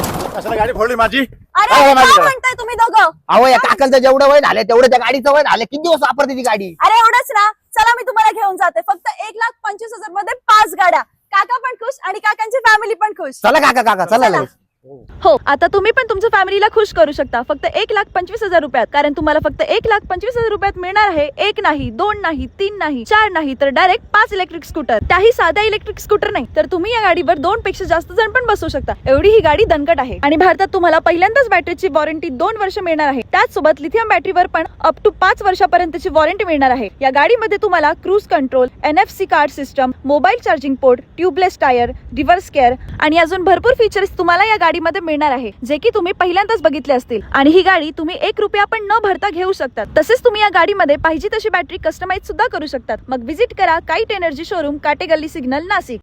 कशाला गाडी फोडली माझी? अरे काय काय माझी? म्हणताय तुम्ही दोघं? अहो या काकांचं जेवढं वय झालं तेवढं त्या गाडीचं वय झालं. किती दिवस वापरते ती गाडी? अरे एवढंच ना, चला मी तुम्हाला घेऊन जाते. फक्त 1,25,000 मध्ये 5 गाड्या. काका पण खुश आणि काकांची फॅमिली पण खुश. चला काका चला लगेच. हो, आता तुम्ही पण तुमच्या फॅमिलीला खुश करू शकता फक्त 1,25,000 रुपयात. कारण तुम्हाला फक्त 1,25,000 रुपयात मिळणार आहे 1 नाही, 2 नाही, 3 नाही, 4 नाही, तर डायरेक्ट 5 इलेक्ट्रिक स्कूटर. त्याही साध्या इलेक्ट्रिक स्कूटर नाही, तर तुम्ही या गाडीवर 2 पेक्षा जास्त जण पण बसू शकता. एवढी ही गाडी दणकट आहे. आणि भारतात तुम्हाला पहिल्यांदाच बॅटरीची वॉरंटी 2 वर्ष मिळणार आहे. त्याचसोबत लिथियम बॅटरीवर पण अप टू 5 वर्षापर्यंतची वॉरंटी मिळणार आहे. या गाडीमध्ये तुम्हाला cruise control, NFC card system, mobile charging port, tubeless tyre, reverse care आणि अजून भरपूर फीचर्स तुम्हाला या गाडीमध्ये मिळणार आहे, जे की तुम्ही पहिल्यांदाच बघितले असतील. आणि ही गाडी तुम्ही 1 रुपया पण न भरता घेऊ शकतात. तसेच तुम्ही या गाडीमध्ये पाहिजे तशी बॅटरी कस्टमाइज सुद्धा करू शकतात. मग विजिट करा kite energy showroom, Kathegalli signal, Nashik.